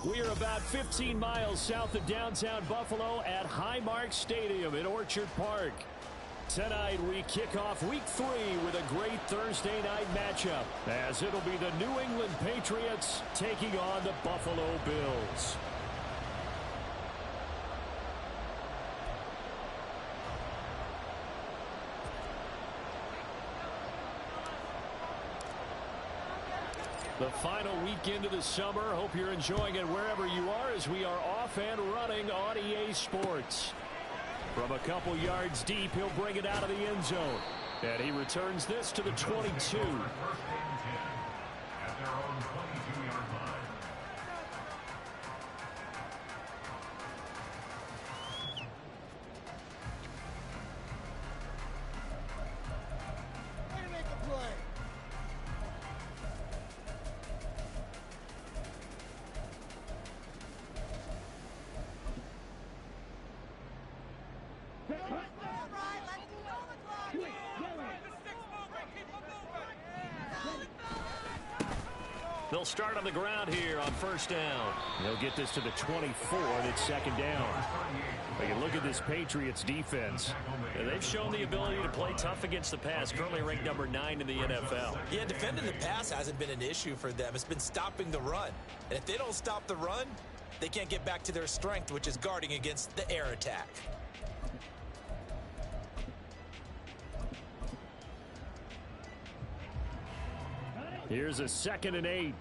We are about 15 miles south of downtown Buffalo at Highmark Stadium in Orchard Park. Tonight we kick off Week 3 with a great Thursday night matchup, as it'll be the New England Patriots taking on the Buffalo Bills. The final weekend of the summer. Hope you're enjoying it wherever you are, as we are off and running on EA Sports. From a couple yards deep, he'll bring it out of the end zone. And he returns this to the 22. They'll start on the ground here on first down. They'll get this to the 24, and it's second down. They can look at this Patriots defense. They've shown the ability to play tough against the pass, currently ranked number 9 in the NFL. Yeah, defending the pass hasn't been an issue for them. It's been stopping the run. And if they don't stop the run, they can't get back to their strength, which is guarding against the air attack. Here's a 2nd and 8.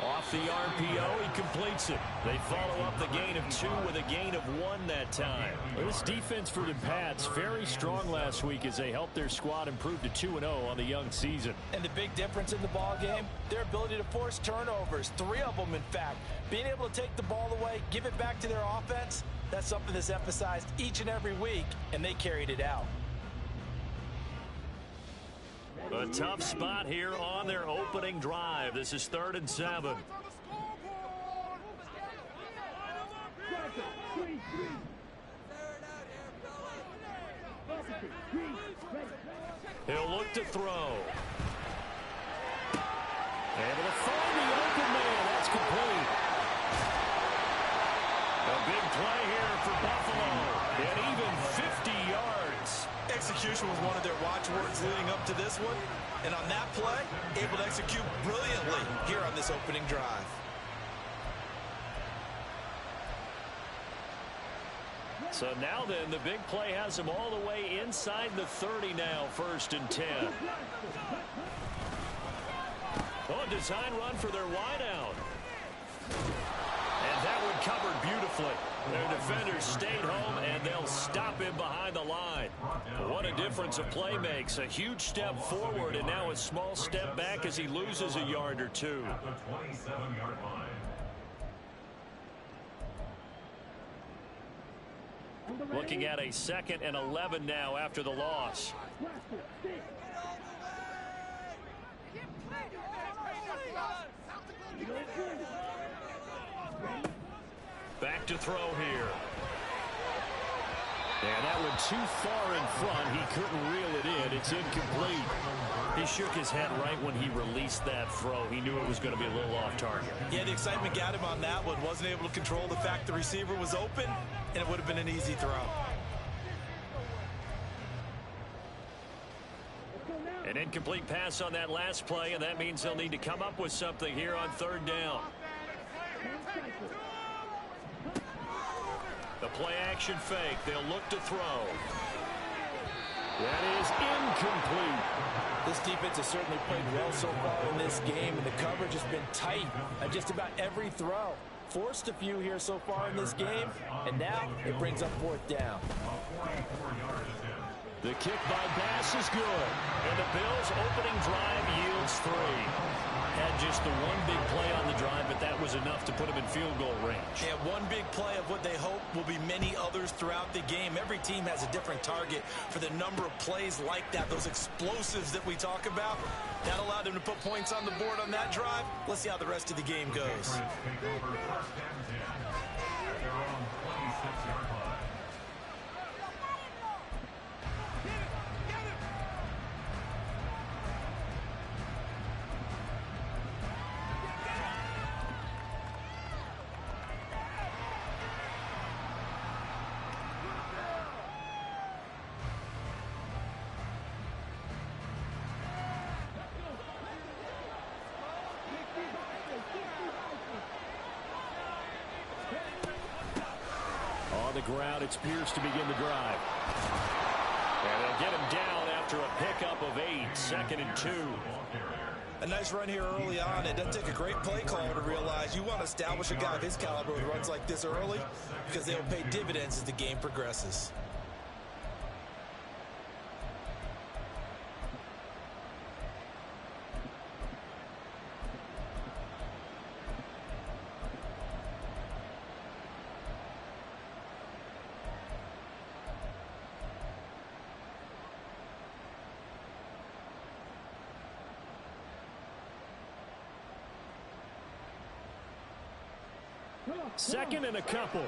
Off the RPO, he completes it. They follow up the gain of 2 with a gain of 1 that time. This defense for the Pats, very strong last week as they helped their squad improve to 2-0 on the young season. And the big difference in the ball game, their ability to force turnovers, 3 of them in fact. Being able to take the ball away, give it back to their offense, that's something that's emphasized each and every week, and they carried it out. A tough spot here on their opening drive. This is 3rd and 7. He'll look to throw. Able to find the open man. That's complete. A big play here for Buffalo. And even 50 yards. Execution was one of their watchwords leading up to this one. And on that play, able to execute brilliantly here on this opening drive. So now then, the big play has them all the way inside the 30 now, 1st and 10. Oh, design run for their wideout. And that one covered beautifully. Their defenders stayed home, and they'll stop him behind the line. What a difference a play makes. A huge step forward, and now a small step back as he loses a yard or 2. At the 27-yard line. Looking at a 2nd and 11 now after the loss. Back to throw here. And that one too far in front. He couldn't reel it in. It's incomplete. He shook his head right when he released that throw. He knew it was going to be a little off target. Yeah, the excitement got him on that one. Wasn't able to control the fact the receiver was open, and it would have been an easy throw. An incomplete pass on that last play, and that means they'll need to come up with something here on 3rd down. The play action fake. They'll look to throw. That is incomplete. This defense has certainly played well so far in this game, and the coverage has been tight at just about every throw. Forced a few here so far in this game, and now it brings up 4th down. The kick by Bass is good, and the Bills' opening drive yields 3. Had just the one big play on the drive, but that was enough to put him in field goal range. Yeah, one big play of what they hope will be many others throughout the game. Every team has a different target for the number of plays like that, those explosives that we talk about. That allowed them to put points on the board on that drive. Let's see how the rest of the game goes. ground. It's Pierce to begin the drive. And they'll get him down after a pickup of 8, 2nd and 2. A nice run here early on. It doesn't take a great play caller to realize you want to establish a guy of his caliber with runs like this early because they'll pay dividends as the game progresses. Second and a couple.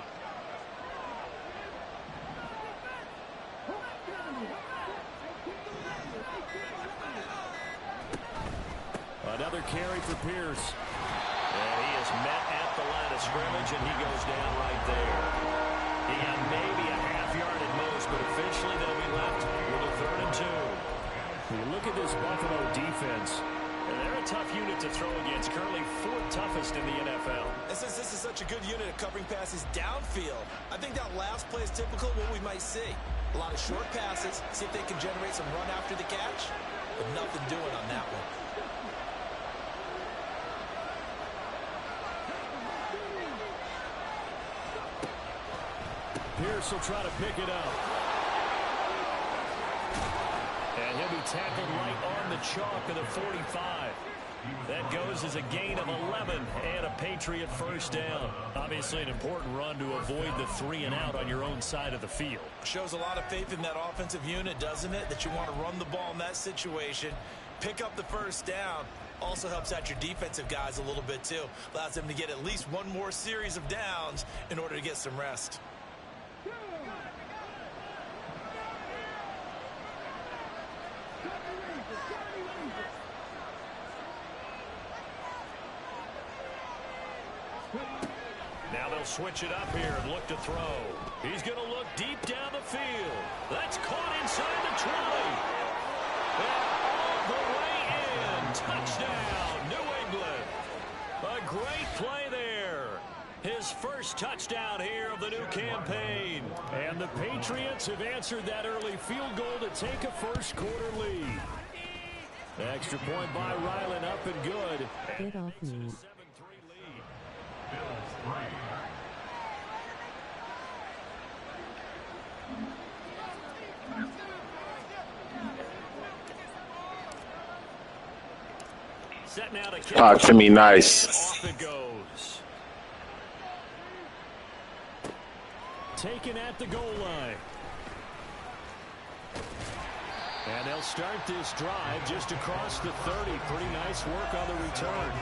Another carry for Pierce. And he is met at the line of scrimmage, and he goes down right there. He got maybe a half yard at most, but officially they'll be left with a 3rd and 2. When you look at this Buffalo defense, and they're a tough unit to throw against, currently 4th toughest in the NFL. And since this is such a good unit at covering passes downfield, I think that last play is typical of what we might see. A lot of short passes, see if they can generate some run after the catch, but nothing doing on that one. Pierce will try to pick it up. And he'll be tackled right on the chalk of the 45. That goes as a gain of 11 and a Patriot first down. Obviously an important run to avoid the 3 and out on your own side of the field. Shows a lot of faith in that offensive unit, doesn't it? That you want to run the ball in that situation. Pick up the first down. Also helps out your defensive guys a little bit too. Allows them to get at least one more series of downs in order to get some rest. Now they'll switch it up here and look to throw. He's going to look deep down the field. That's caught inside the 20. And all the way in. Touchdown, New England. A great play there. His first touchdown here of the new campaign. And the Patriots have answered that early field goal to take a first-quarter lead. Extra point by Ryland, up and good. Get off me. Talk to me nice. Off it goes. Taken at the goal line. And they'll start this drive just across the 30. Pretty nice work on the return.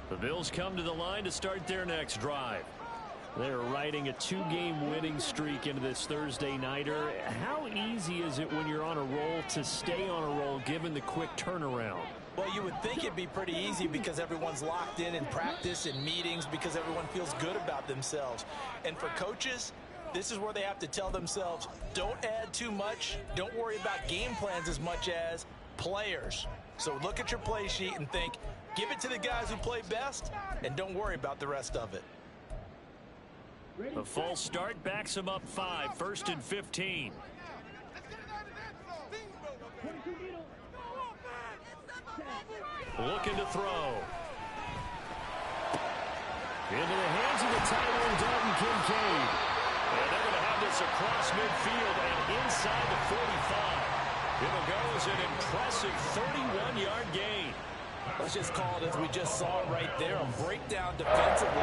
The Bills come to the line to start their next drive. They're riding a 2-game winning streak into this Thursday nighter. How easy is it when you're on a roll to stay on a roll given the quick turnaround? Well, you would think it'd be pretty easy because everyone's locked in practice and meetings because everyone feels good about themselves. And for coaches, this is where they have to tell themselves, don't add too much. Don't worry about game plans as much as players. So look at your play sheet and think, give it to the guys who play best, and don't worry about the rest of it. A false start backs him up 5, 1st and 15. Looking to throw. Into the hands of the tight end, Dalton Kincaid. And they're going to have this across midfield and inside the 45. It'll go as an impressive 31-yard gain. Let's just call it as we just saw it right there, a breakdown defensively.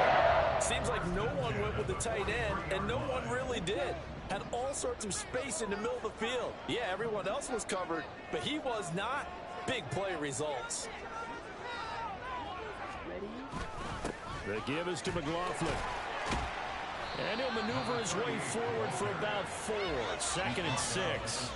Seems like no one went with the tight end, and no one really did. Had all sorts of space in the middle of the field. Yeah, everyone else was covered, but he was not. Big play results. The give is to McLaughlin. And he'll maneuver his way forward for about 4. 2nd and 6.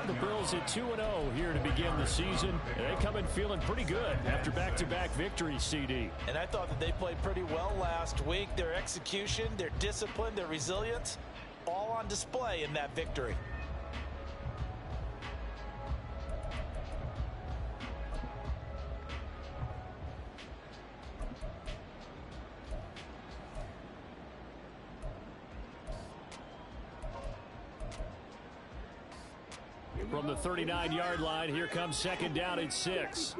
The Bills at 2-0 here to begin the season. And they come in feeling pretty good after back-to-back victories, CD. And I thought that they played pretty well last week. Their execution, their discipline, their resilience, all on display in that victory. From the 39-yard line, here comes 2nd down and 6.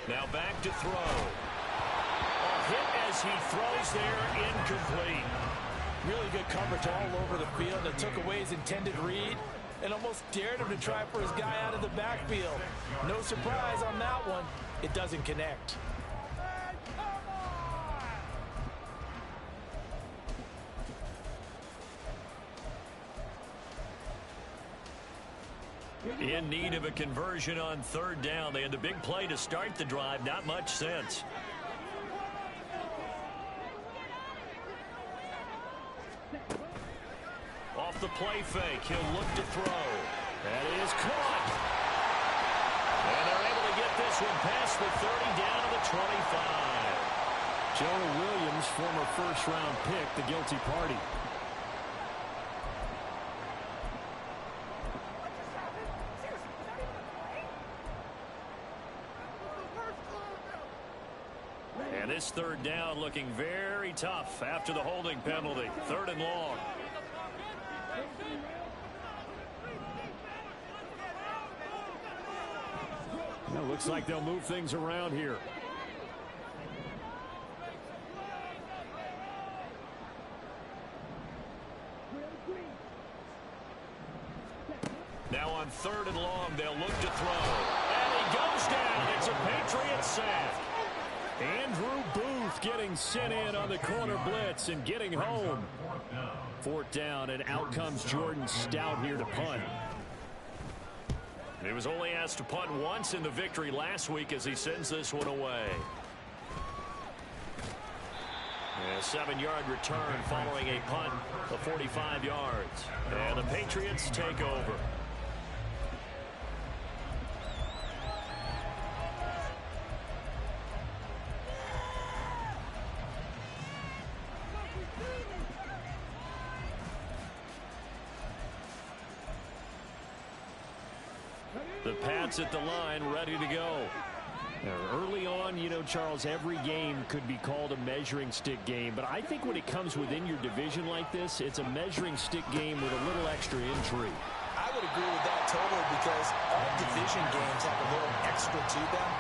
Now back to throw. A hit as he throws there, incomplete. Really good coverage all over the field. It took away his intended read and almost dared him to try for his guy out of the backfield. No surprise on that one. It doesn't connect. In need of a conversion on 3rd down. They had the big play to start the drive. Not much sense. Off the play fake, he'll look to throw. That is caught. And they're able to get this one past the 30, down to the 25. Jonah Williams, former first-round pick, the guilty party. And this 3rd down looking very tough after the holding penalty. 3rd and long. Well, looks like they'll move things around here. Now on 3rd and long, they'll look to throw. And he goes down. It's a Patriot sack. Andrew Booth getting sent in on the corner blitz and getting home. 4th down, and out comes Jordan Stout here to punt. He was only asked to punt once in the victory last week as he sends this one away. A 7-yard return following a punt of 45 yards. And the Patriots take over. The Pats at the line, ready to go. Now, early on, you know, Charles, every game could be called a measuring stick game. But I think when it comes within your division like this, it's a measuring stick game with a little extra intrigue. I would agree with that totally because all division games have a little extra to them.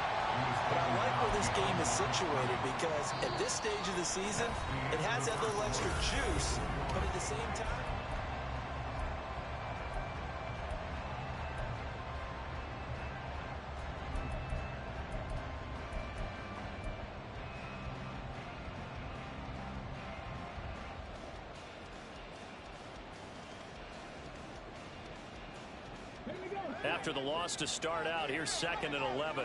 But I like where this game is situated because at this stage of the season, it has that little extra juice, but at the same time, after the loss to start out, here's 2nd and 11.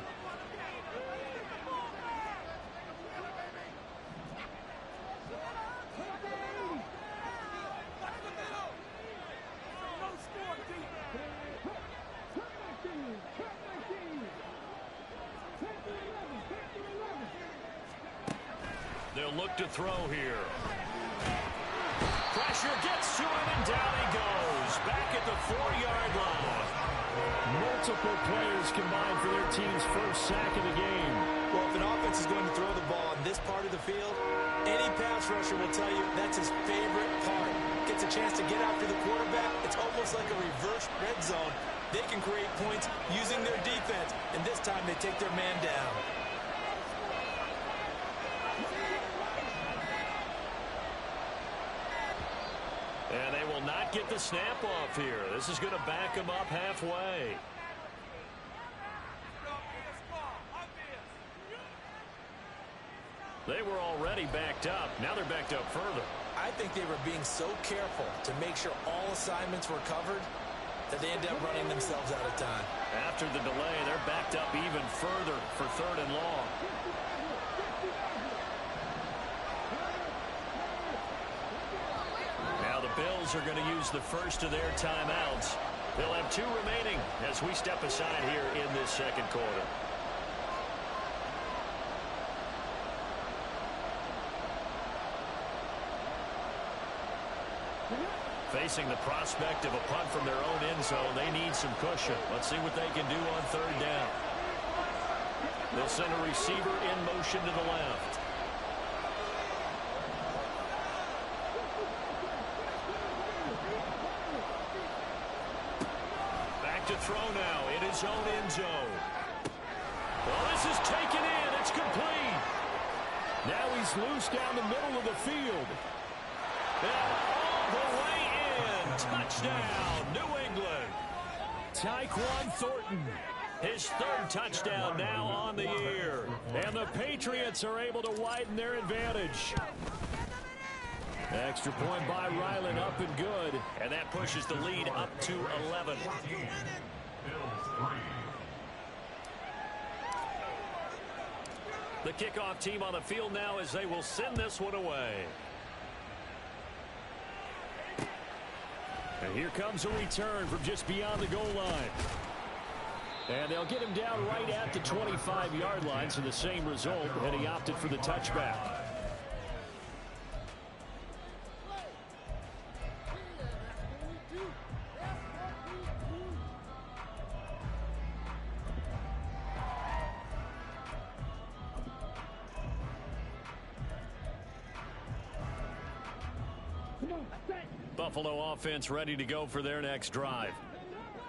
They'll look to throw here. Pressure gets to him, and down he goes. Back at the 4-yard line. Multiple players combined for their team's first sack of the game. well, if an offense is going to throw the ball on this part of the field, any pass rusher will tell you that's his favorite part. Gets a chance to get after the quarterback. It's almost like a reverse red zone. They can create points using their defense, and this time they take their man down. And they will not get the snap off here. This is going to back them up halfway. They were already backed up. Now they're backed up further. I think they were being so careful to make sure all assignments were covered. that they end up running themselves out of time. After the delay, they're backed up even further for 3rd and long. Now the Bills are going to use the first of their timeouts. They'll have 2 remaining as we step aside here in this second quarter. Facing the prospect of a punt from their own end zone, they need some cushion. Let's see what they can do on 3rd down. They'll send a receiver in motion to the left. Back to throw now in his own end zone. Well, this is taken in. It's complete. Now he's loose down the middle of the field. And all the way in. Touchdown, New England. Tyquan Thornton. His 3rd touchdown now on the year. And the Patriots are able to widen their advantage. Extra point by Ryland, up and good. And that pushes the lead up to 11. The kickoff team on the field now as they will send this one away. And here comes a return from just beyond the goal line. And they'll get him down right at the 25-yard line, so the same result, and he opted for the touchback. Buffalo offense ready to go for their next drive.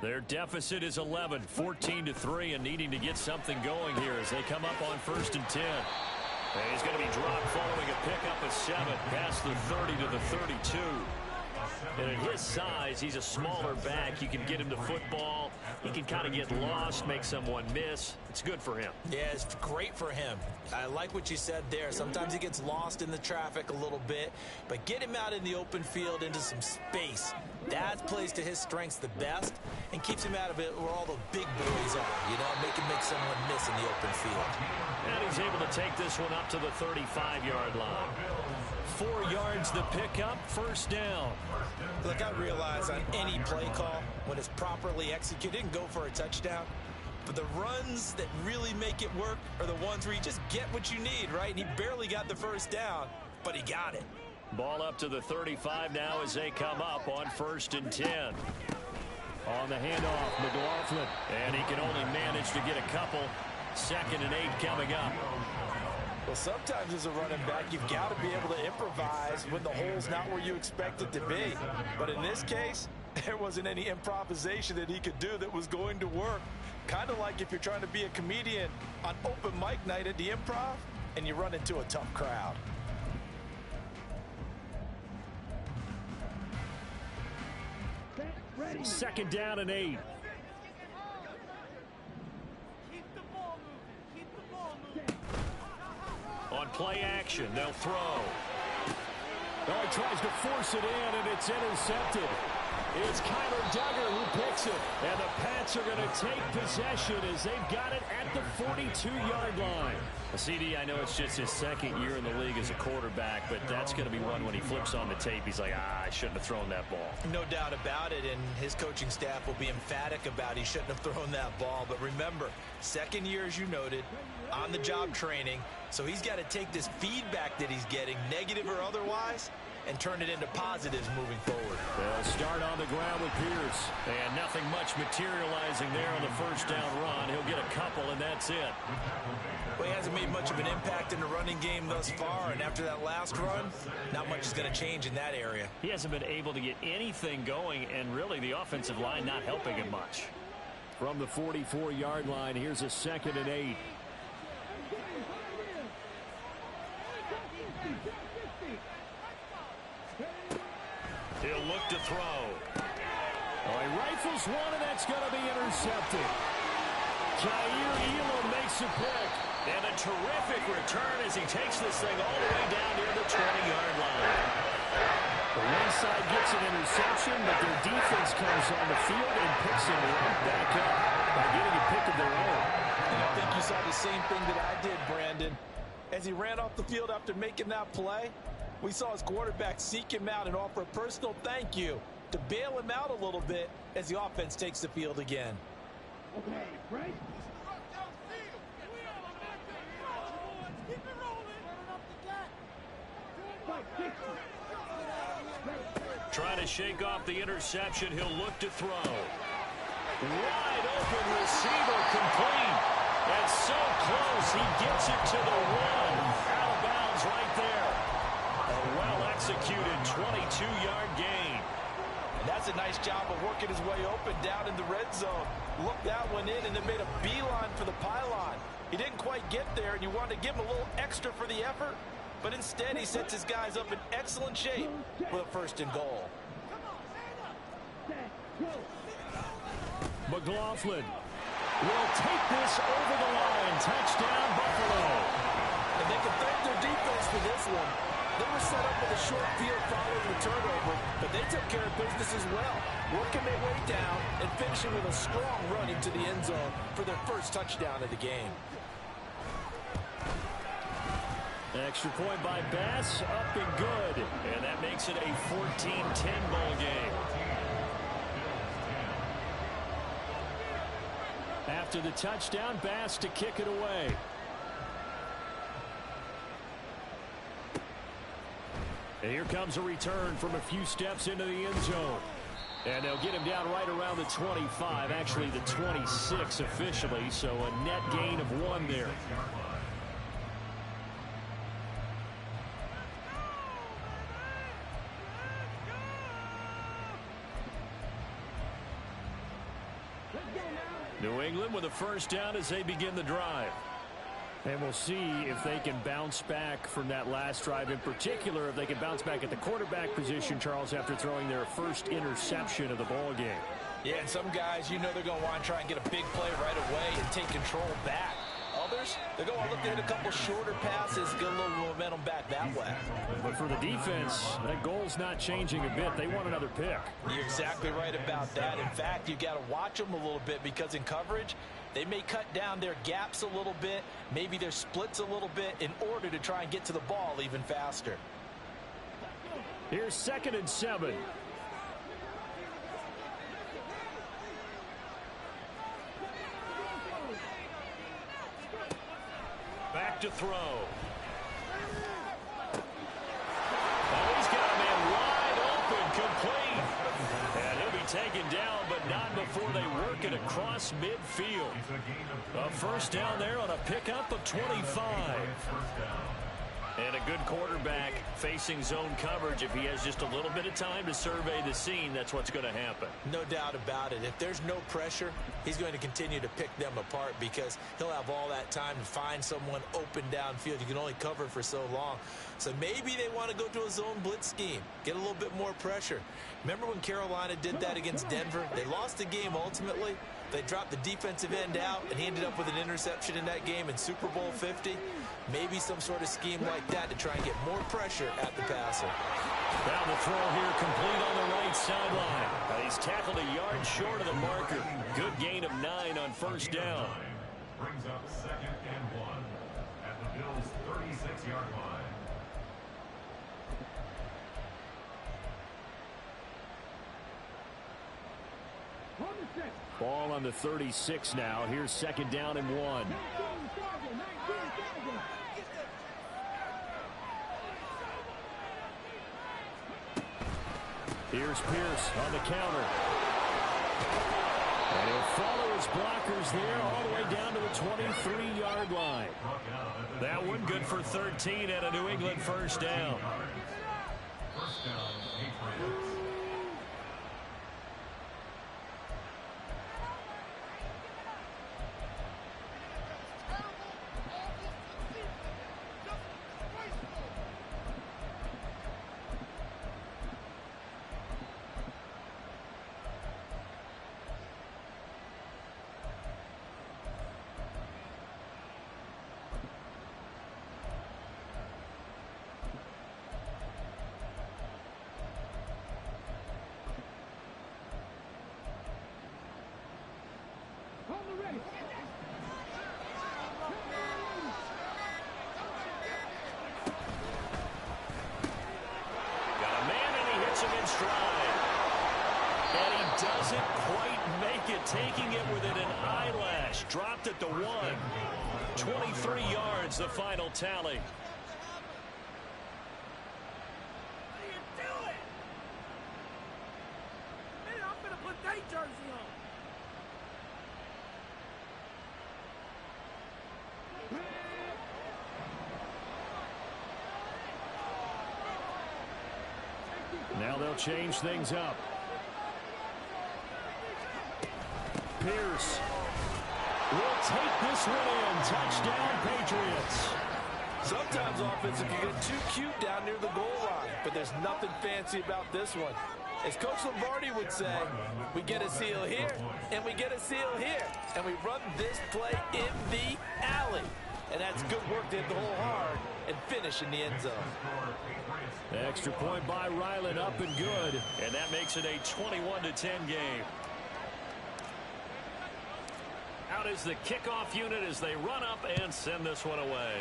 Their deficit is 11, 14-3, and needing to get something going here as they come up on 1st and 10. And he's going to be dropped following a pickup of 7 past the 30 to the 32. And at his size, he's a smaller back. You can get him to football. He can kind of get lost, make someone miss. It's good for him. Yeah, it's great for him. I like what you said there. Sometimes he gets lost in the traffic a little bit, but get him out in the open field into some space. That plays to his strengths the best and keeps him out of it where all the big boys are, you know, make someone miss in the open field. And he's able to take this one up to the 35-yard line. 4 yards the pickup, 1st down. Look, I realize on any play call, when it's properly executed, and go for a touchdown. But the runs that really make it work are the ones where you just get what you need, right? And he barely got the 1st down, but he got it. Ball up to the 35 now as they come up on 1st and 10. On the handoff, McLaughlin. And he can only manage to get a couple. 2nd and 8 coming up. Well, sometimes as a running back, you've got to be able to improvise when the hole's not where you expect it to be. But in this case, there wasn't any improvisation that he could do that was going to work. Kind of like if you're trying to be a comedian on open mic night at the Improv and you run into a tough crowd. Second down and 8. On play action, they'll throw. Oh, he tries to force it in, and it's intercepted. It's Kyler Duggar who picks it. And the Pats are going to take possession as they've got it at the 42-yard line. CD, I know it's just his 2nd year in the league as a quarterback, but that's going to be one when he flips on the tape. He's like, I shouldn't have thrown that ball. No doubt about it, and his coaching staff will be emphatic about he shouldn't have thrown that ball. But remember, 2nd year, as you noted, on-the-job training, so he's got to take this feedback that he's getting, negative or otherwise, and turn it into positives moving forward. They'll start on the ground with Pierce. And nothing much materializing there on the 1st down run. He'll get a couple, and that's it. Well, he hasn't made much of an impact in the running game thus far, and after that last run, not much is going to change in that area. He hasn't been able to get anything going, and really the offensive line not helping him much. From the 44-yard line, here's a 2nd and 8. He'll look to throw. Oh, he rifles one, and that's going to be intercepted. Jair Elam makes a pick. And a terrific return as he takes this thing all the way down near the 20-yard line. The one side gets an interception, but their defense defense comes on the field and picks him right back up by getting a pick of their own. And I think you saw the same thing that I did, Brandon. As he ran off the field after making that play, we saw his quarterback seek him out and offer a personal thank you to bail him out a little bit as the offense takes the field again. Okay, right? Trying to shake off the interception. He'll look to throw. Wide open receiver, complete. And so close, he gets it to the one. Out of bounds right there. A well-executed 22-yard gain. And that's a nice job of working his way open down in the red zone. Looked that one in and then made a beeline for the pylon. He didn't quite get there, and you wanted to give him a little extra for the effort. But instead, he sets his guys up in excellent shape with a 1st and goal. McLaughlin will take this over the line. Touchdown, Buffalo. And they can thank their defense for this one. They were set up with a short field following the turnover, but they took care of business as well, working their way down and finishing with a strong run into the end zone for their first touchdown of the game. Extra point by Bass, up and good. And that makes it a 14-10 ball game. After the touchdown, Bass to kick it away. And here comes a return from a few steps into the end zone. And they'll get him down right around the 25, actually the 26 officially, so a net gain of 1 there. New England with a 1st down as they begin the drive. And we'll see if they can bounce back from that last drive. In particular, if they can bounce back at the quarterback position, Charles, after throwing their first interception of the ball game. Yeah, and some guys, you know they're going to want to try and get a big play right away and take control back. Others, they're going to look to hit a couple shorter passes, get a little momentum back that way. But for the defense, that goal's not changing a bit. They want another pick. You're exactly right about that. In fact, you've got to watch them a little bit because in coverage, they may cut down their gaps a little bit, maybe their splits a little bit in order to try and get to the ball even faster. Here's 2nd and 7. Back to throw. Oh, he's got a man wide open, complete. And he'll be taken down, but not before they work it across midfield. A 1st down there on a pickup of 25. And a good quarterback facing zone coverage. If he has just a little bit of time to survey the scene, that's what's going to happen. No doubt about it. If there's no pressure, he's going to continue to pick them apart because he'll have all that time to find someone open downfield. You can only cover for so long. So maybe they want to go to a zone blitz scheme, get a little bit more pressure. Remember when Carolina did that against Denver? They lost the game ultimately. They dropped the defensive end out, and he ended up with an interception in that game in Super Bowl 50. Maybe some sort of scheme like that to try and get more pressure at the passer. Now the throw here complete on the right sideline. He's tackled a yard short of the marker. Good gain of 9 on 1st down. Brings up 2nd and 1 at the Bills' 36-yard line. Ball on the 36 now. Here's 2nd down and 1. Here's Pierce on the counter. And he'll follow his blockers there all the way down to the 23-yard line. That one good for 13 at a New England 1st down. 1st down, Patriots. stride. And he doesn't quite make it, taking it within an eyelash. Dropped at the 1. 23 yards, the final tally. Now they'll change things up. Pierce will take this one in. Touchdown, Patriots. Sometimes offenses can get too cute down near the goal line, but there's nothing fancy about this one. As Coach Lombardi would say, we get a seal here, and we get a seal here, and we run this play in the alley. And that's good work to hit the hole hard and finish in the end zone. The extra point by Ryland, up and good. And that makes it a 21-10 game. Out is the kickoff unit as they run up and send this one away.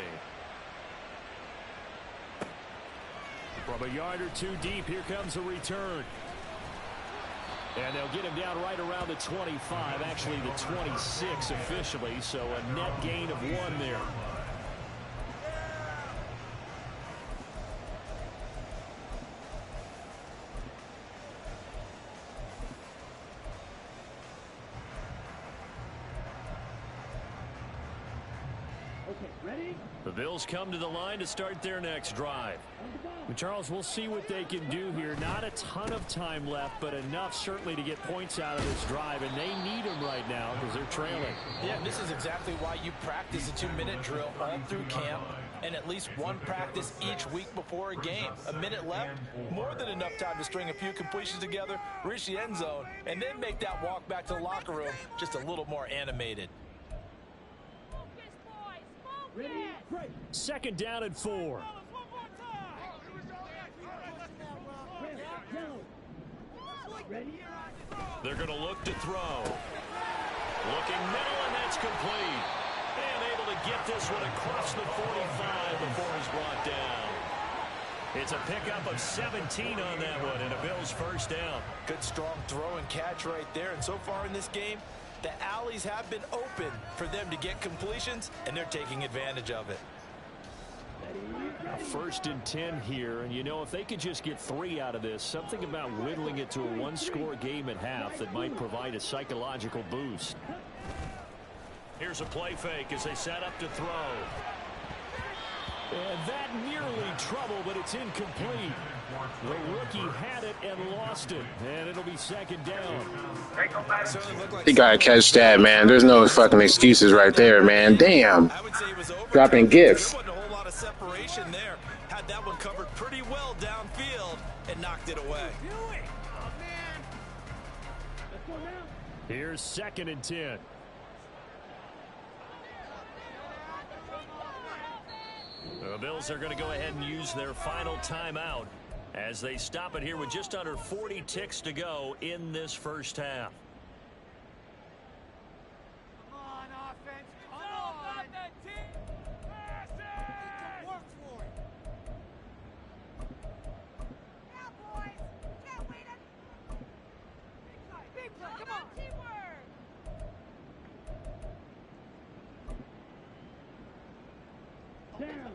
From a yard or two deep, here comes a return. And they'll get him down right around the 25, actually the 26 officially, so a net gain of 1 there. Okay, ready? The Bills come to the line to start their next drive. And Charles, we'll see what they can do here. Not a ton of time left, but enough certainly to get points out of this drive, and they need them right now because they're trailing. Yeah, this is exactly why you practice a 2-minute drill all through camp and at least one practice each week before a game. A minute left, more than enough time to string a few completions together, reach the end zone, and then make that walk back to the locker room just a little more animated. Ready? Break. Second down and 4. Ready? They're going to look to throw. Looking middle, and that's complete. And able to get this one across the 45 before he's brought down. It's a pickup of 17 on that one, and a Bills first down. Good strong throw and catch right there. And so far in this game, the alleys have been open for them to get completions, and they're taking advantage of it. First and 10 here, and you know, if they could just get 3 out of this, something about whittling it to a 1-score game at half that might provide a psychological boost. Here's a play fake as they set up to throw. And that nearly trouble, but it's incomplete. The rookie had it and lost it, and it'll be second down. You gotta catch that, man. There's no fucking excuses right there, man. Damn. I would say it was over. Dropping gifts. There wasn't a whole lot of separation there. Had that one covered pretty well downfield and knocked it away. Here's second and 10. The Bills are going to go ahead and use their final timeout as they stop it here with just under 40 ticks to go in this first half. Come on, offense. Come on. Work for it. Yeah, boys. Can't wait. Big play. Come on. Teamwork. Down.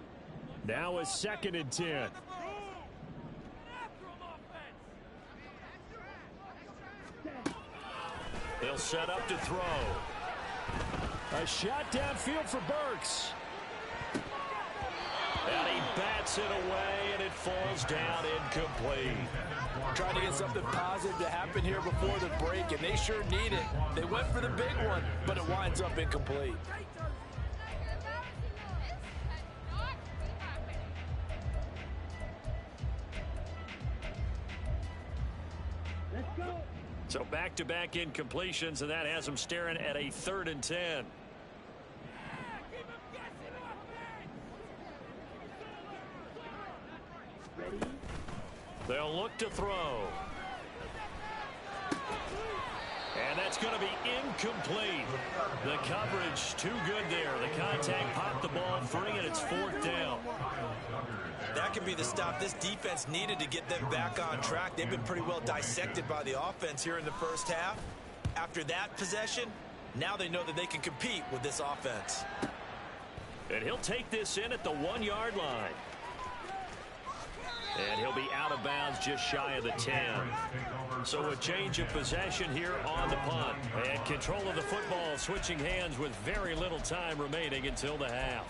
Now a second and 10. They'll set up to throw. A shot downfield for Burks. And he bats it away, and it falls down incomplete. Trying to get something positive to happen here before the break, and they sure need it. They went for the big one, but it winds up incomplete. Let's go. So back-to-back incompletions, and that has them staring at a 3rd and 10. They'll look to throw. And that's going to be incomplete. The coverage too good there. The contact popped the ball free, and it's 4th down. That could be the stop this defense needed to get them back on track. They've been pretty well dissected by the offense here in the first half. After that possession, now they know that they can compete with this offense. And he'll take this in at the 1-yard line. And he'll be out of bounds just shy of the 10. So a change of possession here on the punt. And control of the football switching hands with very little time remaining until the half.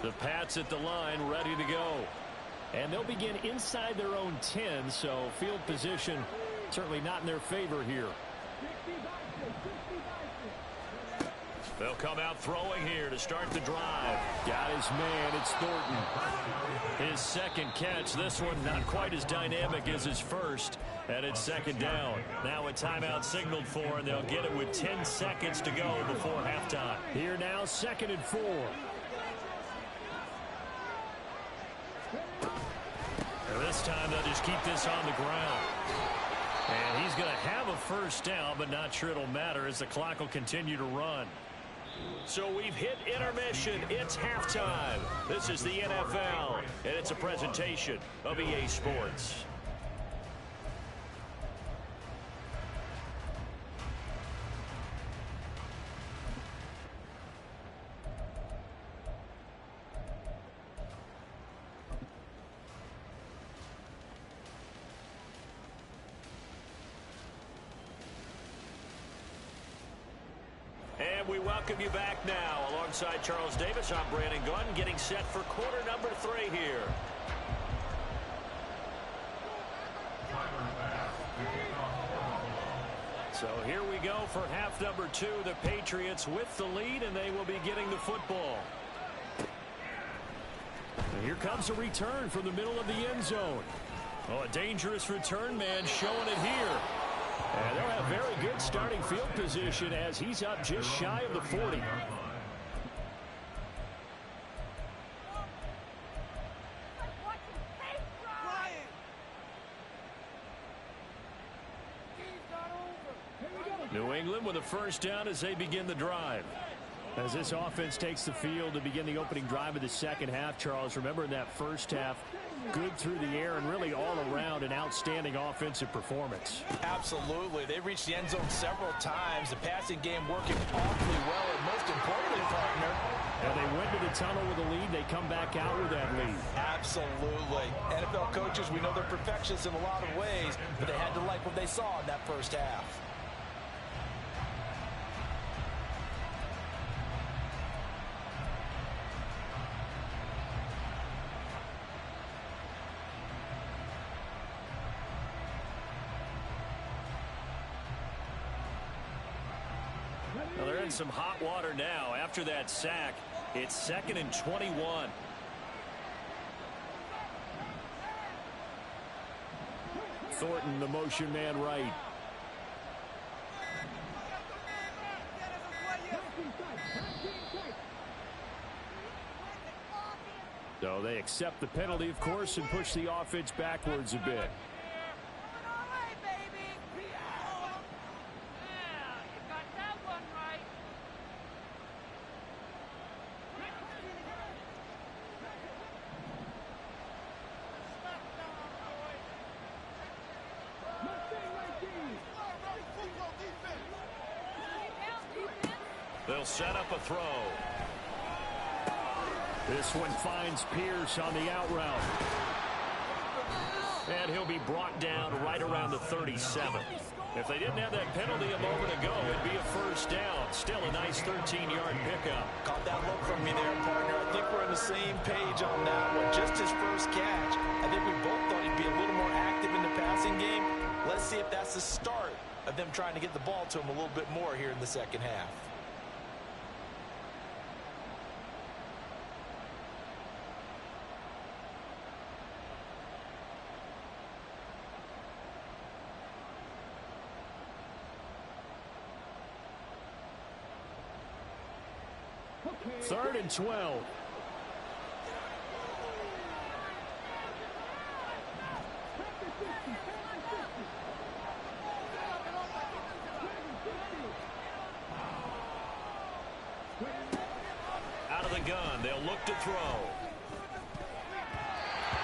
The Pats at the line ready to go. And they'll begin inside their own 10, so field position certainly not in their favor here. They'll come out throwing here to start the drive. Got his man. It's Thornton. His second catch. This one not quite as dynamic as his first. And it's 2nd down. Now a timeout signaled for, and they'll get it with 10 seconds to go before halftime. Here now, 2nd and 4. And this time they'll just keep this on the ground. And he's going to have a first down, but not sure it'll matter as the clock will continue to run. So we've hit intermission. It's halftime. This is the NFL, and it's a presentation of EA Sports. And we welcome you back now. Alongside Charles Davis, I'm Brandon Gunn, getting set for quarter number 3 here. So here we go for half number 2. The Patriots with the lead, and they will be getting the football. And here comes a return from the middle of the end zone. Oh, a dangerous return man showing it here. And they'll have very good starting field position as he's up just shy of the 40. New England with a first down as they begin the drive. As this offense takes the field to begin the opening drive of the second half, Charles, remember in that first half, good through the air and really all around an outstanding offensive performance. Absolutely. They reached the end zone several times. The passing game working awfully well, and most importantly, partner, and they went to the tunnel with a lead. They come back out with that lead. Absolutely. NFL coaches, we know they're perfectionists in a lot of ways, but they had to like what they saw in that first half. Well, they're in some hot water now. After that sack, it's 2nd and 21. Thornton, the motion man right. So they accept the penalty, of course, and push the offense backwards a bit. They'll set up a throw. This one finds Pierce on the out route. And he'll be brought down right around the 37. If they didn't have that penalty a moment ago, it'd be a first down. Still a nice 13-yard pickup. Caught that look from me there, partner. I think we're on the same page on that one. Just his first catch. I think we both thought he'd be a little more active in the passing game. Let's see if that's the start of them trying to get the ball to him a little bit more here in the second half. Third and 12. gun. They'll look to throw.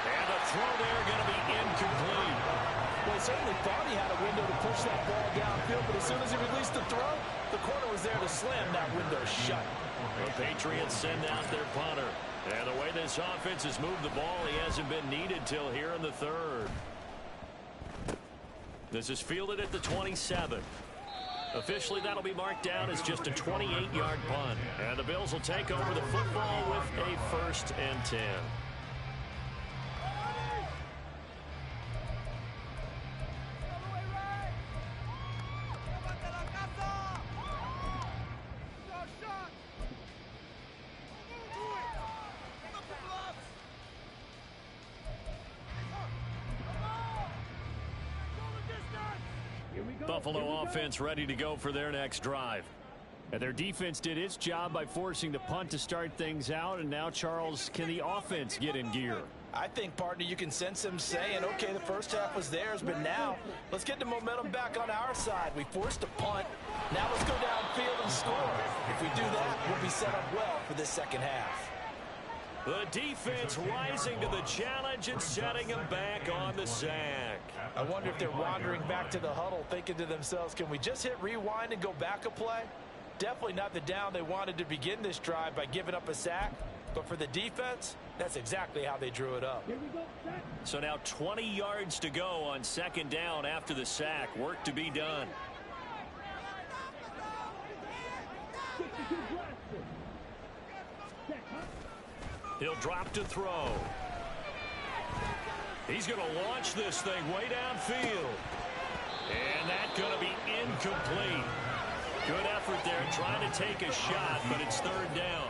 And the throw there going to be incomplete. Well, he certainly thought he had a window to push that ball downfield, but as soon as he released the throw, the corner was there to slam that window shut. The Patriots send out their punter. And the way this offense has moved the ball, he hasn't been needed till here in the third. This is fielded at the 27. Officially, that'll be marked down as just a 28-yard punt. And the Bills will take over the football with a 1st and 10. Buffalo offense ready to go for their next drive. And their defense did its job by forcing the punt to start things out. And now, Charles, can the offense get in gear? I think, partner, you can sense him saying, okay, the first half was theirs, but now let's get the momentum back on our side. We forced a punt. Now let's go downfield and score. If we do that, we'll be set up well for this second half. The defense rising to the challenge and setting them back on the sack. I wonder if they're wandering back to the huddle thinking to themselves, can we just hit rewind and go back a play? Definitely not the down they wanted to begin this drive by giving up a sack. But for the defense, that's exactly how they drew it up. So now 20 yards to go on 2nd down after the sack. Work to be done. He'll drop to throw. He's going to launch this thing way downfield. And that's going to be incomplete. Good effort there trying to take a shot, but it's 3rd down.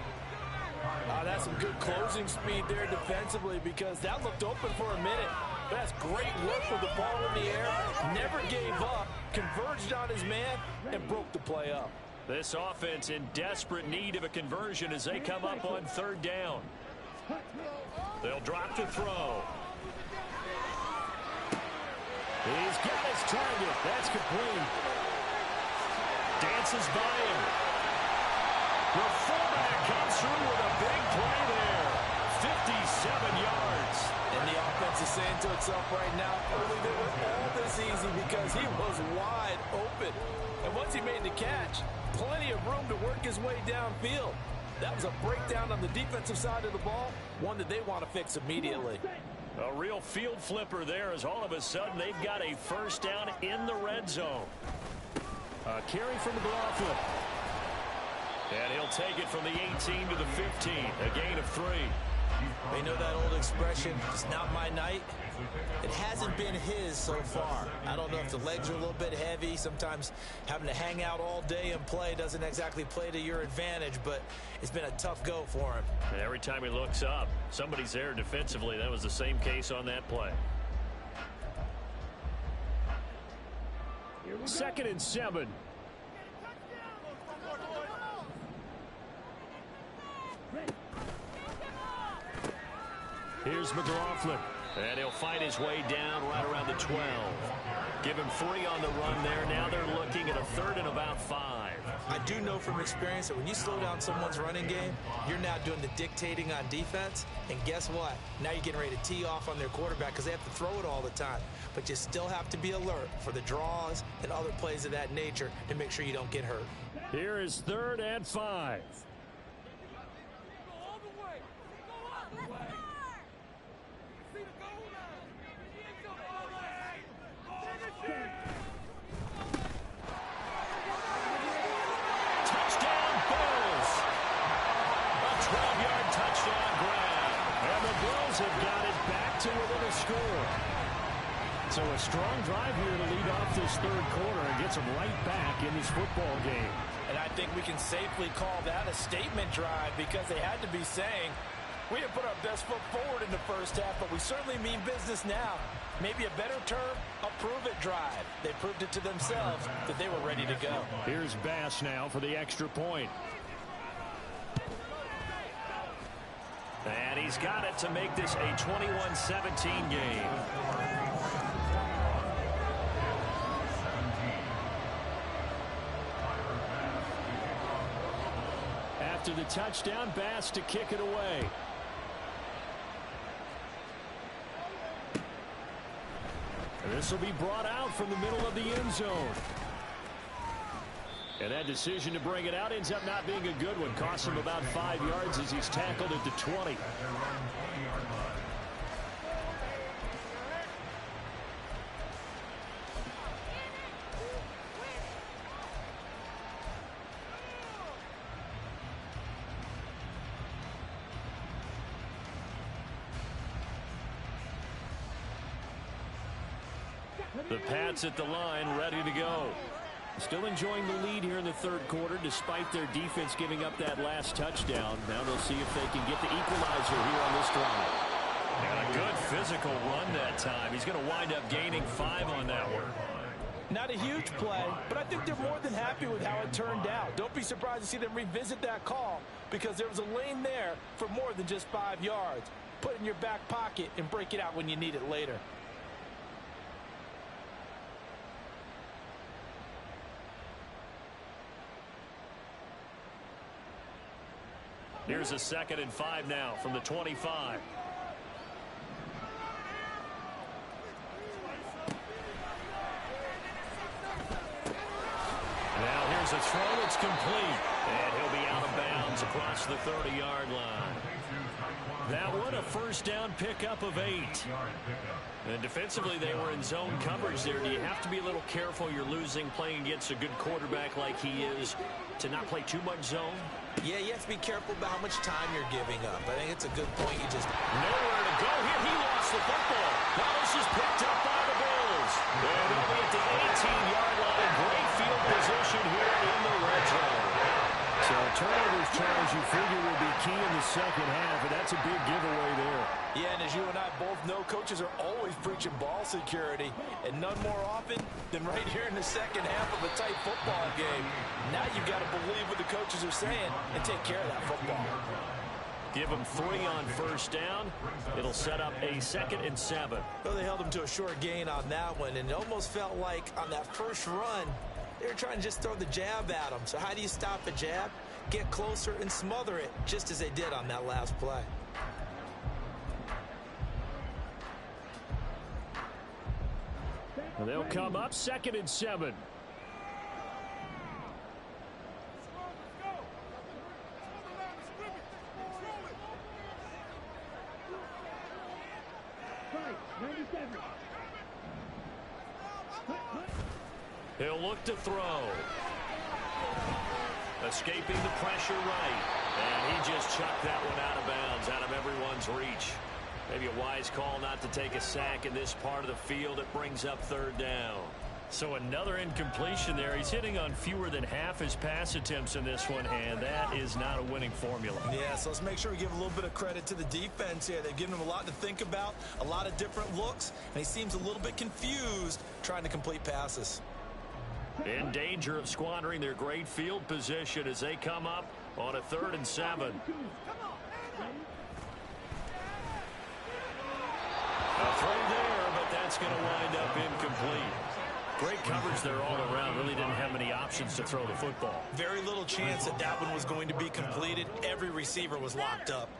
That's some good closing speed there defensively because that looked open for a minute. But that's great work with the ball in the air. Never gave up, converged on his man, and broke the play up. This offense in desperate need of a conversion as they come up on 3rd down. They'll drop to throw. He's got his target. That's complete. Dances by him. The fullback comes through with a big play there. 57 yards. And the offense is saying to itself right now, early they were all this easy because he was wide open. And once he made the catch, plenty of room to work his way downfield. That was a breakdown on the defensive side of the ball, one that they want to fix immediately. A real field flipper there as all of a sudden they've got a 1st down in the red zone. A carry from McLaughlin. And he'll take it from the 18 to the 15, a gain of 3. They know that old expression, it's not my night. It hasn't been his so far. I don't know if the legs are a little bit heavy. Sometimes having to hang out all day and play doesn't exactly play to your advantage, but it's been a tough go for him. And every time he looks up, somebody's there defensively. That was the same case on that play. 2nd and 7. Here's McLaughlin. And he'll fight his way down right around the 12. Give him 3 on the run there. Now they're looking at a 3rd and about 5. I do know from experience that when you slow down someone's running game, you're now doing the dictating on defense. And guess what? Now you're getting ready to tee off on their quarterback because they have to throw it all the time. But you still have to be alert for the draws and other plays of that nature to make sure you don't get hurt. Here is 3rd and 5. Touchdown, Bills. A 12-yard touchdown grab. And the Bills have got it back to within a score. So a strong drive here to lead off this 3rd quarter and gets them right back in this football game. And I think we can safely call that a statement drive because they had to be saying, we didn't put our best foot forward in the first half, but we certainly mean business now. Maybe a better term, a prove-it drive. They proved it to themselves that they were ready to go. Here's Bass now for the extra point. And he's got it to make this a 21-17 game. After the touchdown, Bass to kick it away. This will be brought out from the middle of the end zone. And that decision to bring it out ends up not being a good one. Costs him about 5 yards as he's tackled at the 20. The Pats at the line, ready to go. Still enjoying the lead here in the third quarter, despite their defense giving up that last touchdown. Now they'll see if they can get the equalizer here on this drive. And a good physical run that time. He's going to wind up gaining 5 on that one. Not a huge play, but I think they're more than happy with how it turned out. Don't be surprised to see them revisit that call because there was a lane there for more than just 5 yards. Put it in your back pocket and break it out when you need it later. Here's a 2nd and 5 now from the 25. Now here's a throw that's complete. And he'll be out of bounds across the 30-yard line. That one a first down pickup of 8. And defensively, they were in zone coverage there. Do you have to be a little careful? You're losing playing against a good quarterback like he is to not play too much zone? Yeah, you have to be careful about how much time you're giving up. I think it's a good point. You just nowhere to go here. He lost the football. Now this is picked up by the Bills. And he'll be at the 18-yard line. Great field position here in the red zone. So turnovers, Charles, you figure will be key in the second half, and that's a big giveaway there. Yeah, and as you and I both know, coaches are always preaching ball security, and none more often than right here in the second half of a tight football game. Now you've got to believe what the coaches are saying and take care of that football. Give them 3 on first down. It'll set up a 2nd and 7. Well, they held him to a short gain on that one, and it almost felt like on that first run, they were trying to just throw the jab at him. So how do you stop a jab? Get closer and smother it, just as they did on that last play. And they'll come up 2nd and 7. He'll look to throw. Escaping the pressure right. And he just chucked that one out of bounds, out of everyone's reach. Maybe a wise call not to take a sack in this part of the field. It brings up 3rd down. So another incompletion there. He's hitting on fewer than half his pass attempts in this one, and that is not a winning formula. Yeah, so let's make sure we give a little bit of credit to the defense here. They've given him a lot to think about, a lot of different looks, and he seems a little bit confused trying to complete passes. In danger of squandering their great field position as they come up on a 3rd and 7. A throw there, but that's going to wind up incomplete. Great coverage there all around. Really didn't have many options to throw the football. Very little chance that that one was going to be completed. Every receiver was locked up.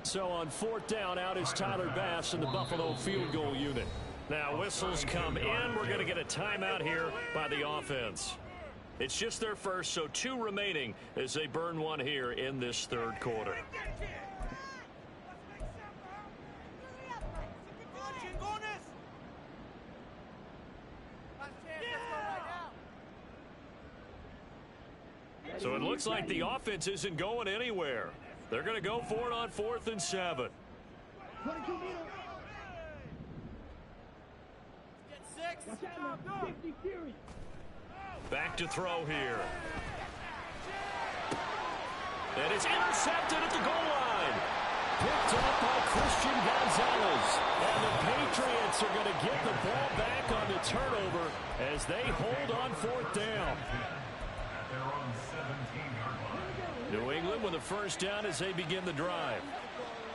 So on 4th down, out is Tyler Bass in the Buffalo field goal unit. Now whistles come in. We're going to get a timeout here by the offense. It's just their first, so 2 remaining as they burn one here in this 3rd quarter. So it looks like the offense isn't going anywhere. They're going to go for it on 4th and 7. Back to throw here. And it's intercepted at the goal line. Picked up by Christian Gonzalez. And the Patriots are going to get the ball back on the turnover as they hold on 4th down. New England with a first down as they begin the drive.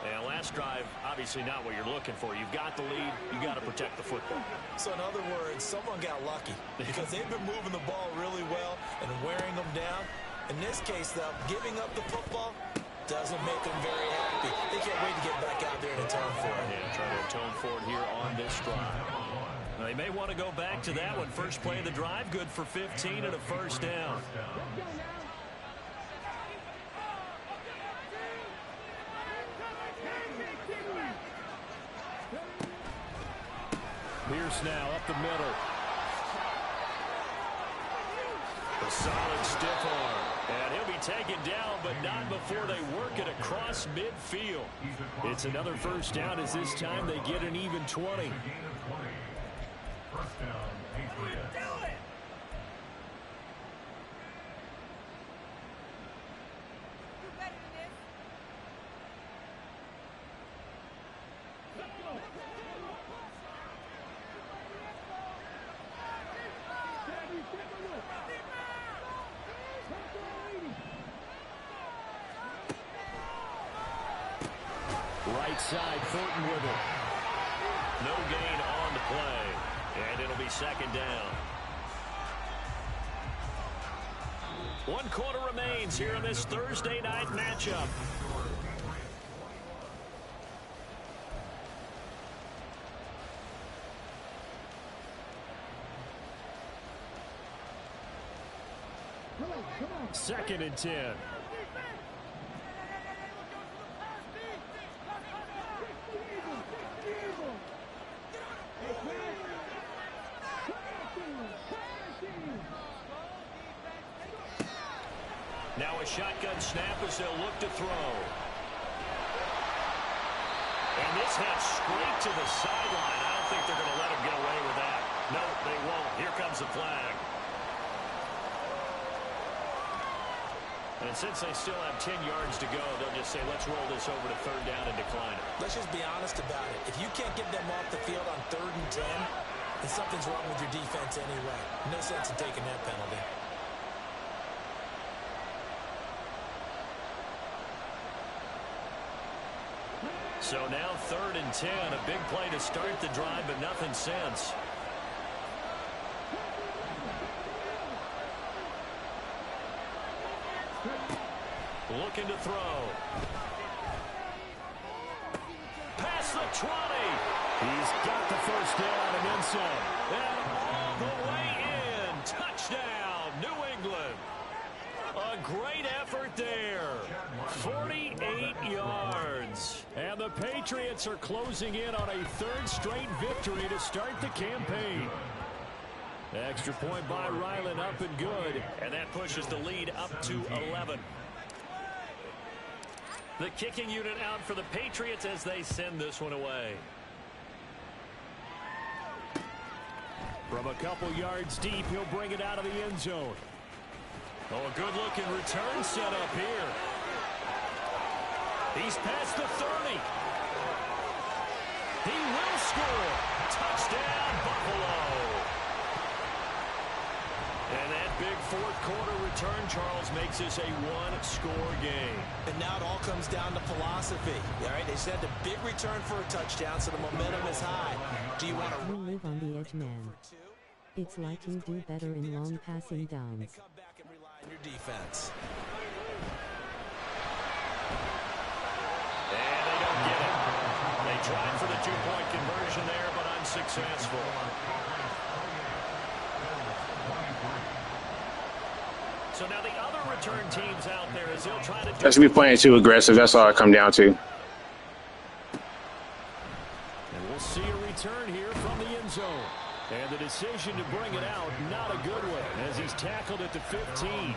And last drive, obviously not what you're looking for. You've got the lead. You got to protect the football. So in other words, someone got lucky because they've been moving the ball really well and wearing them down. In this case, though, giving up the football doesn't make them very happy. They can't wait to get back out there and atone for it. Yeah, try to atone for it here on this drive. Now, they may want to go back to that one. First play of the drive, good for 15 and a first down. Pierce now up the middle. A solid stiff arm. And he'll be taken down, but not before they work it across midfield. It's another first down as this time they get an even 20. First down, Patriots. Right side, Thornton with it. No gain on the play. And it'll be second down. 1 quarter remains here in this Thursday night matchup. Second and 10. Now a shotgun snap as they'll look to throw. And this heads straight to the sideline. I don't think they're going to let him get away with that. No, they won't. Here comes the flag. And since they still have 10 yards to go, they'll just say, let's roll this over to third down and decline it. Let's just be honest about it. If you can't get them off the field on 3rd and 10, then something's wrong with your defense anyway. No sense in taking that penalty. So now 3rd and 10, a big play to start the drive, but nothing since. Looking to throw. Past the 20. He's got the first down and then some. And all the way in. Touchdown, New England. A great effort there. 48 yards. And the Patriots are closing in on a 3rd straight victory to start the campaign. Extra point by Ryland, up and good. And that pushes the lead up to 11. The kicking unit out for the Patriots as they send this one away. From a couple yards deep, he'll bring it out of the end zone. Oh, a good-looking return set up here. He's past the 30. He will score. Touchdown, Buffalo. And that big 4th quarter return, Charles, makes this a 1-score game. And now it all comes down to philosophy. All right, they said a big return for a touchdown, so the momentum is high. Do you want to live on the edge, man? It's like you do better in long passing downs. come back and rely on your defense? And they don't get it. They tried for the 2-point conversion there, but unsuccessful. So now the other return teams out there as they'll try to do. Let's be playing too aggressive. That's all I come down to. And we'll see a return here from the end zone. And the decision to bring it out, not a good one, as he's tackled at the 15.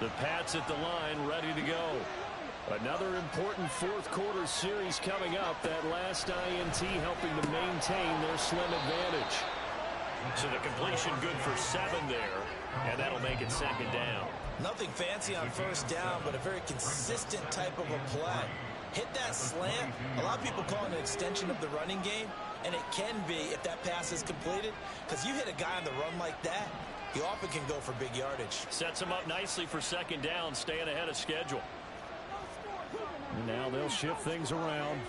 The Pats at the line, ready to go. Another important 4th quarter series coming up. That last INT helping to maintain their slim advantage. So the completion good for 7 there, and that'll make it second down. Nothing fancy on first down, but a very consistent type of a play. Hit that slant. A lot of people call it an extension of the running game. And it can be if that pass is completed, because you hit a guy on the run like that, he often can go for big yardage. Sets him up nicely for second down, staying ahead of schedule. And now they'll shift things around.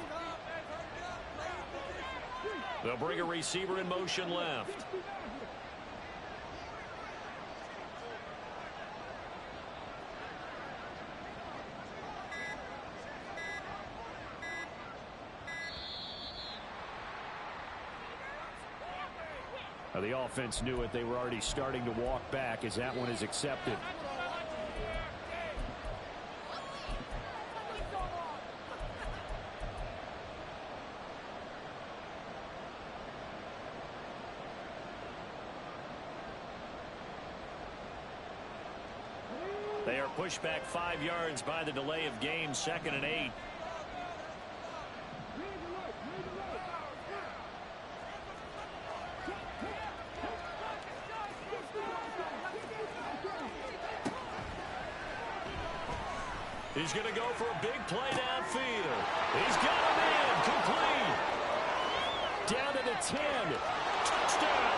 They'll bring a receiver in motion left. The offense knew it. They were already starting to walk back as that one is accepted. They are pushed back 5 yards by the delay of game, 2nd and 8. He's going to go for a big play downfield. He's got him in. Complete. Down to the 10. Touchdown.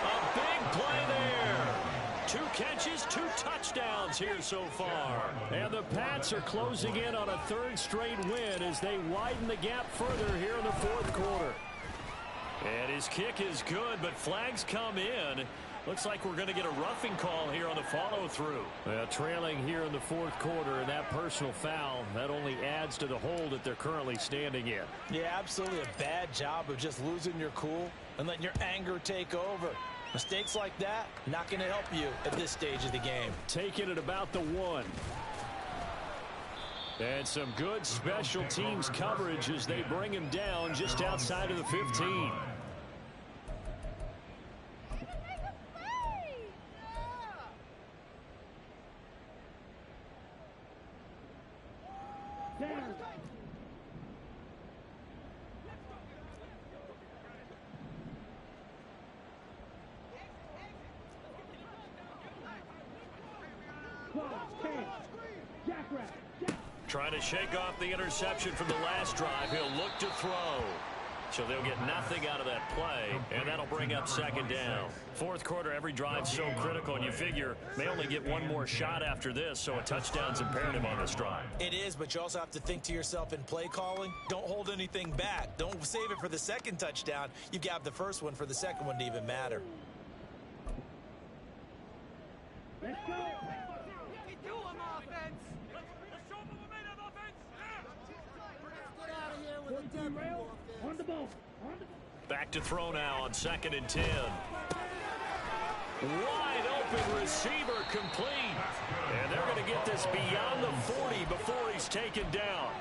A big play there. 2 catches, 2 touchdowns here so far. And the Pats are closing in on a 3rd straight win as they widen the gap further here in the 4th quarter. And his kick is good, but flags come in. Looks like we're going to get a roughing call here on the follow-through. Trailing here in the 4th quarter, and that personal foul, that only adds to the hole that they're currently standing in. Yeah, absolutely a bad job of just losing your cool and letting your anger take over. Mistakes like that, not going to help you at this stage of the game. Taking it about the 1. And some good special teams coverage as they bring him down just outside of the 15. Trying to shake off the interception from the last drive. He'll look to throw. So they'll get nothing out of that play, and that'll bring up 2nd down. 4th quarter, every drive's so critical, and you figure they only get one more shot after this, so a touchdown's imperative on this drive. It is, but you also have to think to yourself in play calling, don't hold anything back. Don't save it for the 2nd touchdown. You've got the 1st one for the 2nd one to even matter. Let's go. Get to him, offense. Let's show them a minute, offense. Get out of here with the tempo. On the ball. Back to throw now on 2nd and 10. Wide open receiver complete. And they're going to get this beyond the 40 before he's taken down.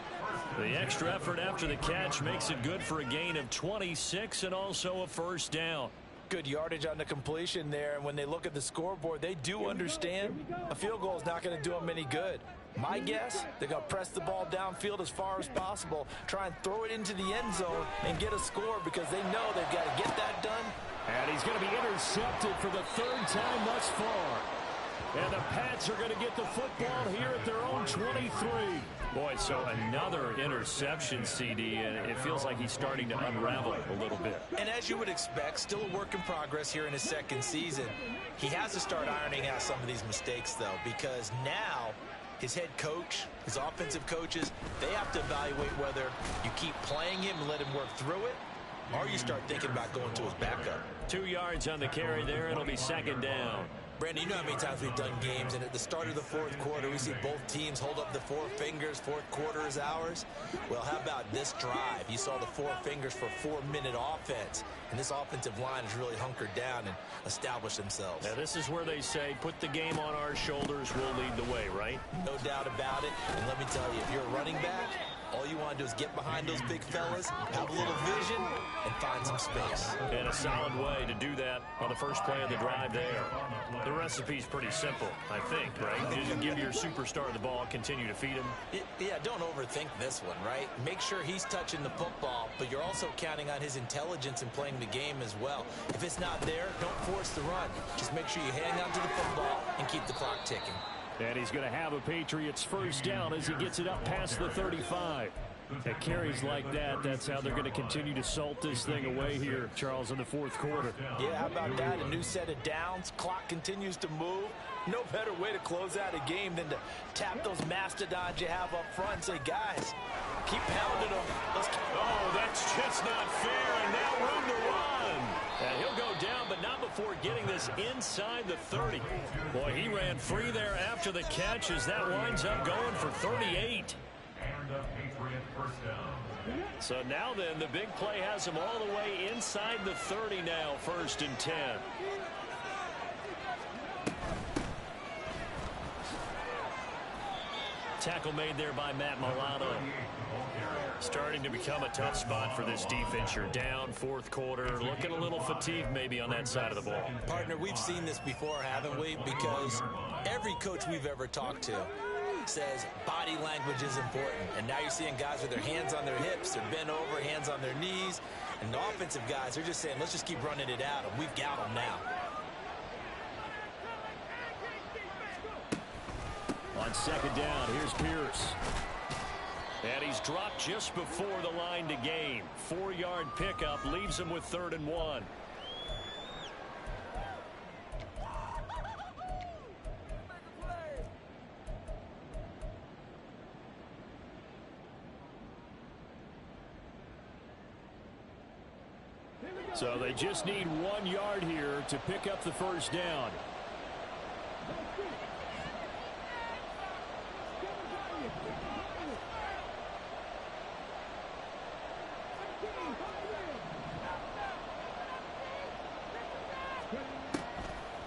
The extra effort after the catch makes it good for a gain of 26 and also a 1st down. Good yardage on the completion there, and when they look at the scoreboard, they do understand a field goal is not going to do them any good. My guess, they're going to press the ball downfield as far as possible, try and throw it into the end zone and get a score because they know they've got to get that done. And he's going to be intercepted for the 3rd time thus far. And the Pats are going to get the football here at their own 23. Boy, so another interception, CD, and it feels like he's starting to unravel a little bit. And as you would expect, still a work in progress here in his 2nd season. He has to start ironing out some of these mistakes, though, because now his head coach, his offensive coaches, they have to evaluate whether you keep playing him and let him work through it, or you start thinking about going to his backup. 2 yards on the carry there. It'll be 2nd down. Brandon, you know how many times we've done games, and at the start of the 4th quarter, we see both teams hold up the 4 fingers, 4th quarter is ours. Well, how about this drive? You saw the 4 fingers for 4-minute offense, and this offensive line has really hunkered down and established themselves. Now, this is where they say, put the game on our shoulders, we'll lead the way, right? No doubt about it, and let me tell you, if you're a running back, all you want to do is get behind those big fellas, have a little vision, and find some space. And a solid way to do that on the first play of the drive there. The recipe's pretty simple, I think, right? You just give your superstar the ball, continue to feed him. Yeah, don't overthink this one, right? Make sure he's touching the football, but you're also counting on his intelligence in playing the game as well. If it's not there, don't force the run. Just make sure you hang on to the football and keep the clock ticking. And he's going to have a Patriots 1st down as he gets it up past the 35. At carries like that, that's how they're going to continue to salt this thing away here, Charles, in the fourth quarter. Yeah, how about that? A new set of downs. Clock continues to move. No better way to close out a game than to tap those mastodons you have up front and say, guys, keep pounding them. Oh, that's just not fair, and now room to run. And he'll go down, but not before getting this inside the 30. Boy, he ran free there after the catch as that winds up going for 38. And a Patriot first down. So now then, the big play has him all the way inside the 30 now, 1st and 10. Tackle made there by Matt Milano. Starting to become a tough spot for this defense. You're down, fourth quarter, looking a little fatigued maybe on that side of the ball. Partner, we've seen this before, haven't we? Because every coach we've ever talked to says body language is important. And now you're seeing guys with their hands on their hips, they're bent over, hands on their knees. And the offensive guys are just saying, let's just keep running it at them. We've got them now. On second down, here's Pierce. And he's dropped just before the line to gain. 4-yard pickup leaves him with 3rd and 1. So they just need 1 yard here to pick up the first down.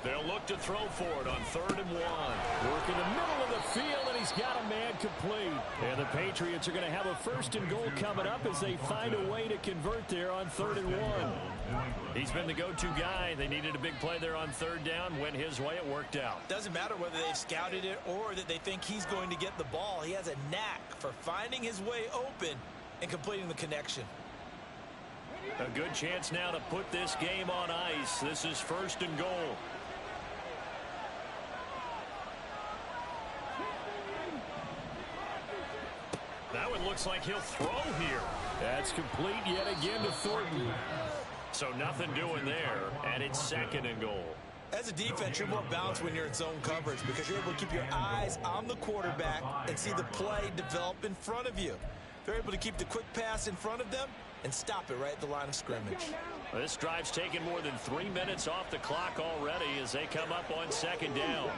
They'll look to throw for it on 3rd and 1. Work in the middle of the field, and he's got a man complete. And the Patriots are going to have a 1st and goal coming up as they find a way to convert there on 3rd and 1. He's been the go-to guy. They needed a big play there on 3rd down. Went his way. It worked out. Doesn't matter whether they've scouted it or that they think he's going to get the ball. He has a knack for finding his way open and completing the connection. A good chance now to put this game on ice. This is 1st and goal. Now it looks like he'll throw here. That's complete yet again to Thornton. So nothing doing there, and it's 2nd and goal. As a defense, you're more balanced when you're in zone coverage because you're able to keep your eyes on the quarterback and see the play develop in front of you. They're able to keep the quick pass in front of them and stop it right at the line of scrimmage. This drive's taken more than 3 minutes off the clock already as they come up on 2nd down.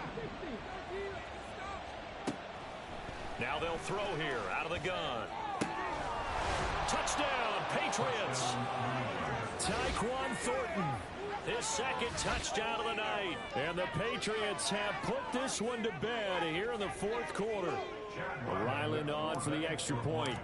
Now they'll throw here out of the gun. Touchdown, Patriots. Tyquan Thornton. His 2nd touchdown of the night. And the Patriots have put this one to bed here in the 4th quarter. Ryland on for the extra point.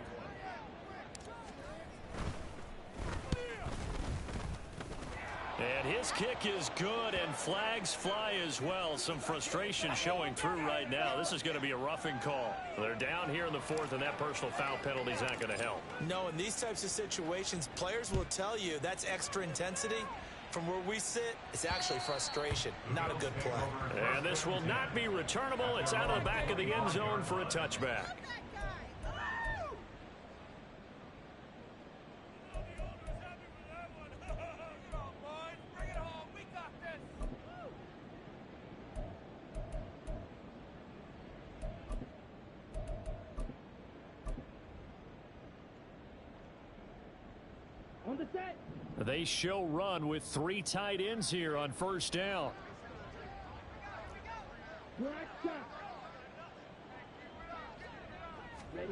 And his kick is good, and flags fly as well. Some frustration showing through right now. This is going to be a roughing call. They're down here in the 4th, and that personal foul penalty is not going to help. No, in these types of situations, players will tell you that's extra intensity. From where we sit, it's actually frustration, not a good play. And this will not be returnable. It's out of the back of the end zone for a touchback. On the set. They show run with 3 tight ends here on 1st down. Ready?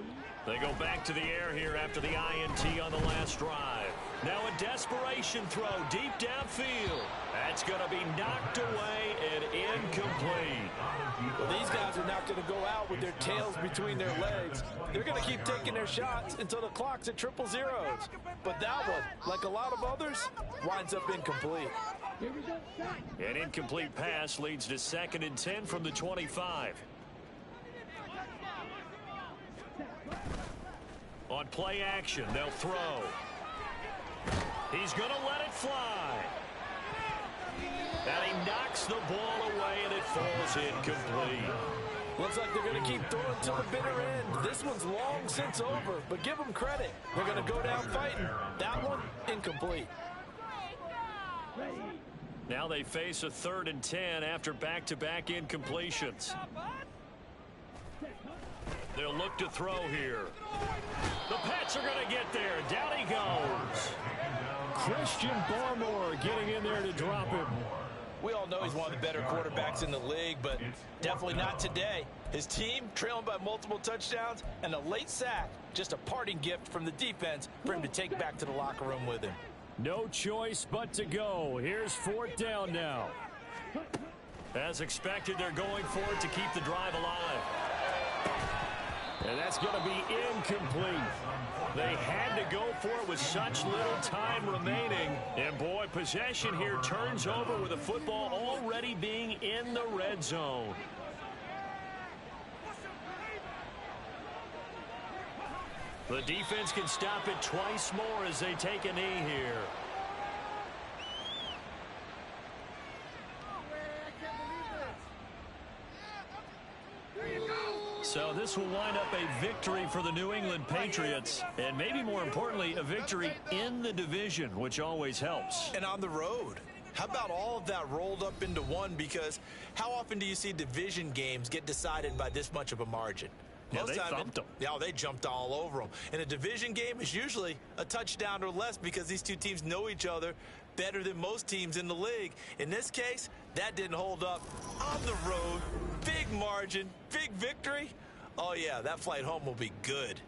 They go back to the air here after the INT on the last drive. Now a desperation throw deep downfield. That's going to be knocked away and incomplete. Well, these guys are not going to go out with their tails between their legs. They're going to keep taking their shots until the clock's at 000. But that one, like a lot of others, winds up incomplete. Here we go. An incomplete pass leads to 2nd and 10 from the 25. On play action, they'll throw. He's going to let it fly. And he knocks the ball away, and it falls incomplete. Looks like they're going to keep throwing to the bitter end. This one's long since over, but give them credit. They're going to go down fighting. That one, incomplete. Now they face a 3rd and 10 after back-to-back incompletions. They'll look to throw here. The Pats are going to get there. Down he goes. Christian Barmore getting in there to drop him. We all know he's one of the better quarterbacks in the league, but definitely not today. His team trailing by multiple touchdowns and a late sack. Just a parting gift from the defense for him to take back to the locker room with him. No choice but to go. Here's 4th down now. As expected, they're going for it to keep the drive alive. And that's going to be incomplete. They had to go for it with such little time remaining. And, boy, possession here turns over with the football already being in the red zone. The defense can stop it twice more as they take a knee here. So this will wind up a victory for the New England Patriots, and maybe more importantly, a victory in the division, which always helps. And on the road. How about all of that rolled up into one? Because how often do you see division games get decided by this much of a margin? Yeah, they thumped them. Yeah, they jumped all over them. And a division game is usually a touchdown or less because these two teams know each other better than most teams in the league. In this case, that didn't hold up. On the road, big margin, big victory. Oh, yeah, that flight home will be good.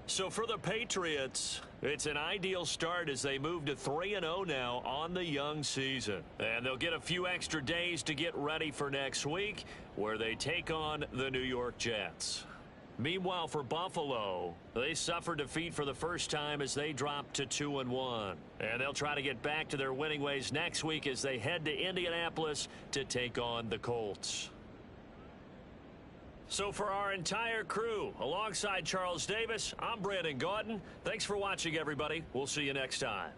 So for the Patriots, it's an ideal start as they move to 3-0 now on the young season. And they'll get a few extra days to get ready for next week, where they take on the New York Jets. Meanwhile, for Buffalo, they suffered defeat for the first time as they dropped to 2-1. And they'll try to get back to their winning ways next week as they head to Indianapolis to take on the Colts. So for our entire crew, alongside Charles Davis, I'm Brandon Gaudin. Thanks for watching, everybody. We'll see you next time.